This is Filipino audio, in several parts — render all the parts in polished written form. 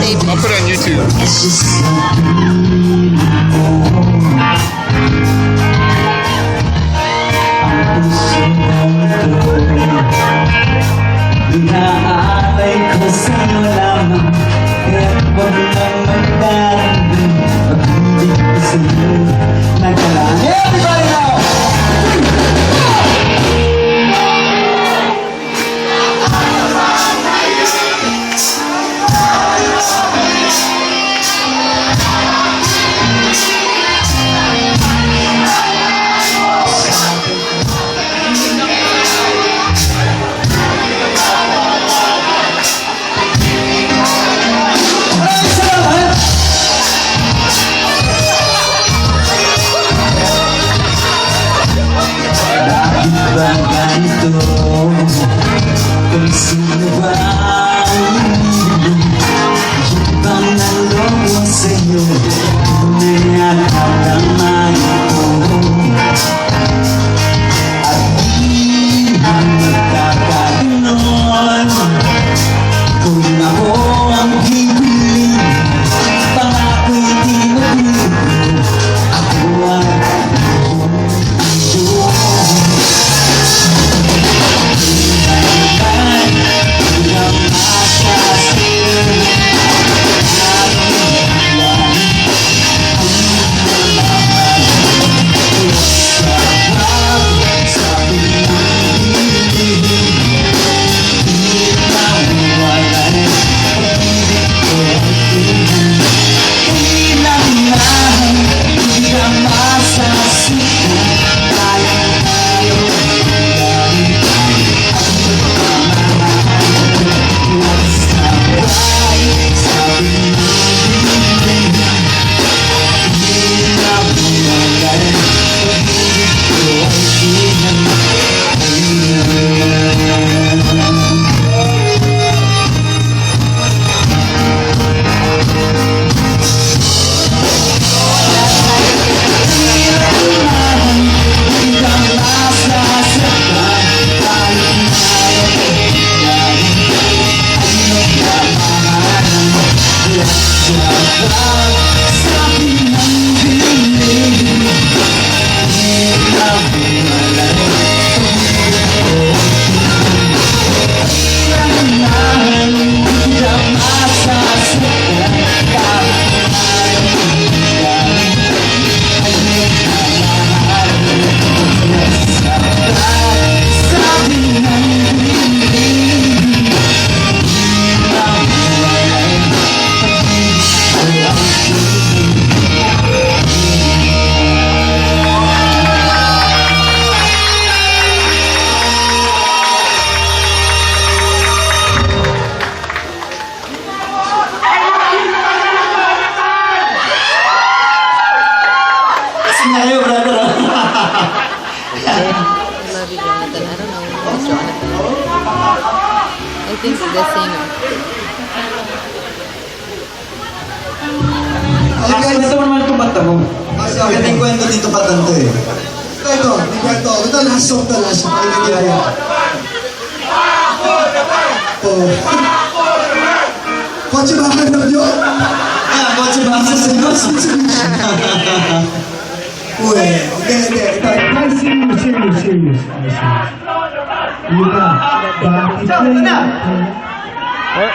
tape. I'll put it on YouTube. Inaalay ko sa'yo lamang, kaya't huwag nang magdaramdam pag hindi ko sa'yo nagkalaan. Everybody now! Bang ganito, kung sino ba yung bang naloko sa'yo, nangyakaramay ko at di magkakaganon. Kung ako ang hihiling, pangako'y di magbibig, ako ang Ngayon, brother. I love you, Jonathan. I don't know who is Jonathan. I think it's the singer. Ito naman kumanta mo. Kasi ang galing kwento dito patanto eh. Ito, di kwento. Ito, last song to last. Pakinggan niyo. Oh. Kotse ba ka na yun? Ayan, kotse ba sa Uy, hindi. Ito, serious. Luka, bakit na? Ayan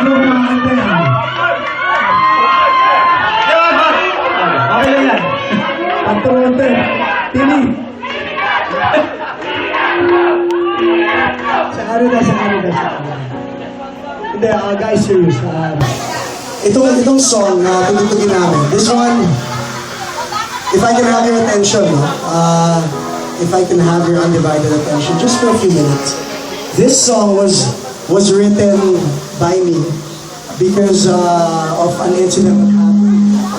mo mga kanta yan. Okay lang yan. Pagtawante, Tini. Sa kanila. Hindi, guys, serious. Itong song na tugtugin namin, this one, if I can have your attention, if I can have your undivided attention, just for a few minutes. This song was written by me because of an incident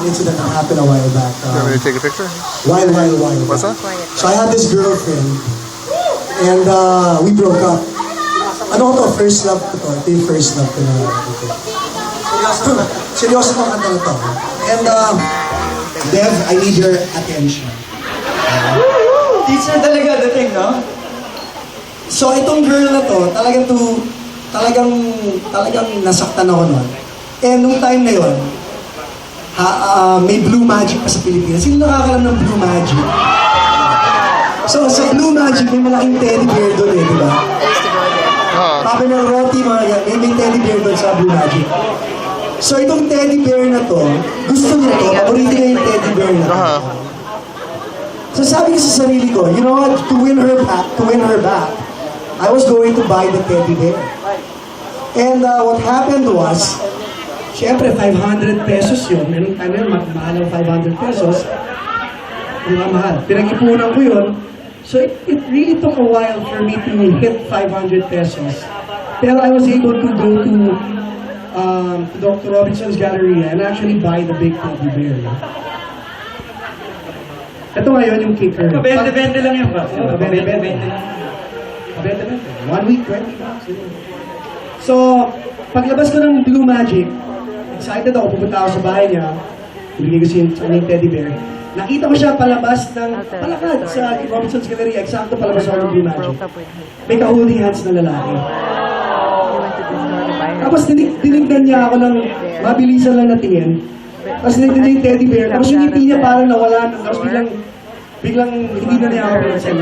that happened a while back. You want me to take a picture? While What's back. that? So I had this girlfriend, and we broke up. Ano ko to? First love ko to. Ito yung first love ko na dito. Seryoso tong kanta na to. And Dev, I need your attention. Teacher talaga dating, no? So itong girl na to, talagang to talagang nasaktan ako noon. And nung time na yon, may Blue Magic pa sa Pilipinas. Sino nakakalam ng Blue Magic? So, sa Blue Magic, may malaking teddy bear doon eh, di ba? I used to go there. Sabi ng Roti, may teddy bear doon sa Blue Magic. So, itong teddy bear na to, gusto niya to, paborito niya yung teddy bear na to. So, sabi ko sa sarili ko, you know what, to win her back, I was going to buy the teddy bear. And what happened was, syempre, 500 pesos yun. Anong time yun, mahal ang 500 pesos. Di ba, mahal? Pinag-ipunan ko yun. So it really took a while for me to hit 500 pesos. Pero I was able to go to Dr. Robinson's Galleria and actually buy the big teddy bear. Ito ngayon yung kicker. Kabente-bente lang yan ba? Kabente-bente. 1 week, 20 bucks. So, paglabas ko ng Blue Magic, excited ako, pupunta ako sa bahay niya, ibigay ko siya yung teddy bear. Nakita ko siya palabas ng palakad sa Robinson's Galleria, eksakto palabas ako ng Blue Magic. Broke up with him. May ka-holding hands na lalaki. He went to the store to buy her. Tapos tinignan niya ako ng mabilisan lang na tingin. Tapos tinignan niya yung teddy bear, tapos yung ngiti niya parang nawala na, tapos biglang hindi na niya ako pinagsan.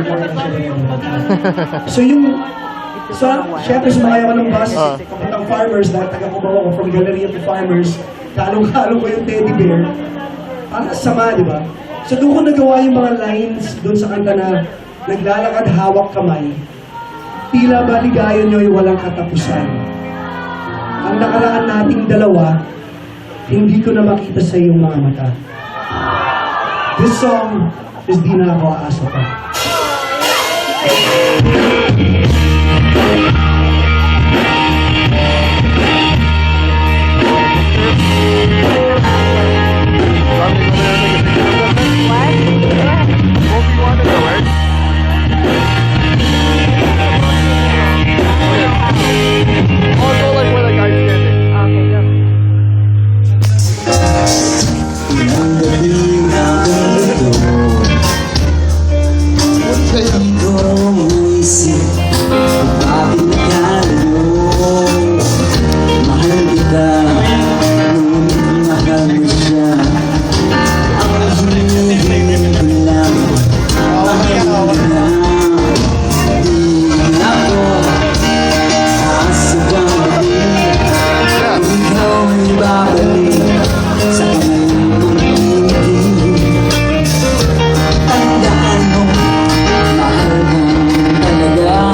So syempre sumakay ako ng bus, papuntang Farmers, dahil taga-Cubao ako from Galleria to Farmers, kalong-kalong ko yung teddy bear. Parang sama, di ba? So doon ko nagawa yung mga lines doon sa kanta na naglalakad hawak kamay, tila ba ligayan nyo'y walang katapusan. Ang nakaraan nating dalawa, hindi ko na makita sa iyong mga mata. This song is Di Na Ako Aasa Pa. Ang gabi na ganito, di ko maisip bakit tayo mahal kita nung mahal mo siya. Ang hinihin ko lang, mahal mo na. Di na ako aasa pa rin kung ikaw ay babalik sa kamay mong tandaan mo, mahal ka talaga.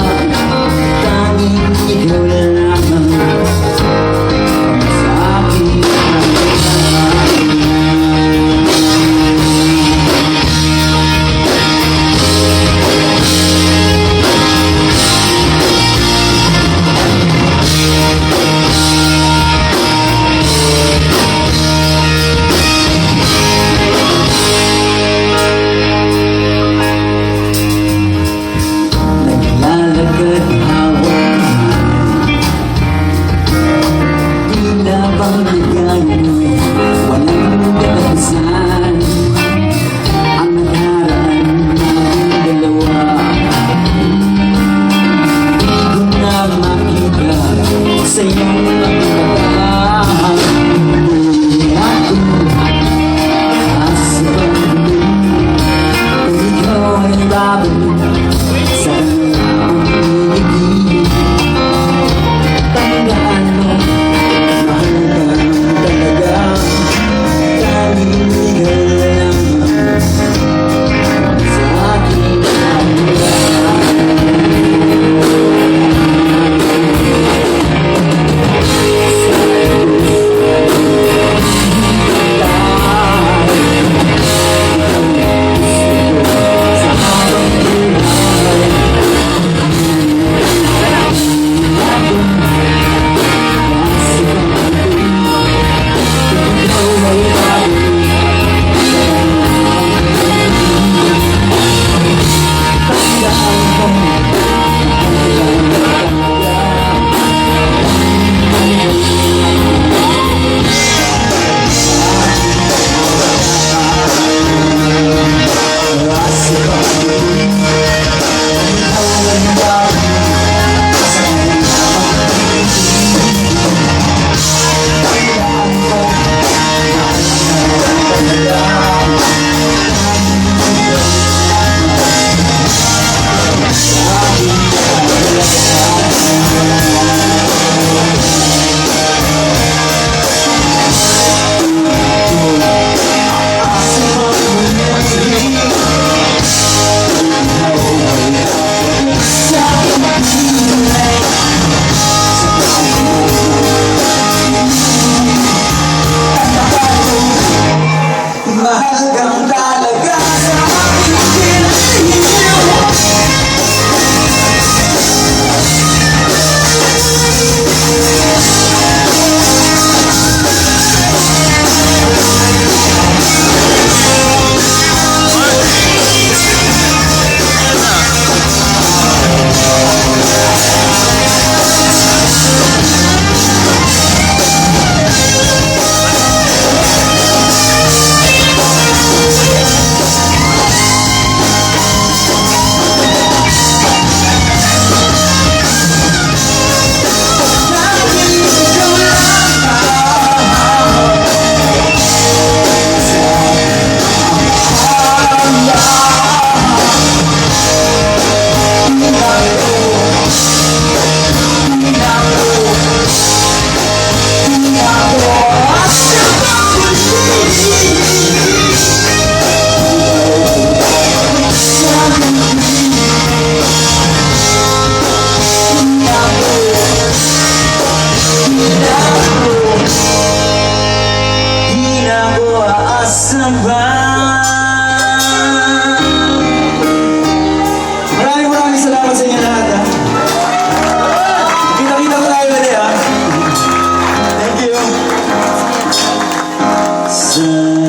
sa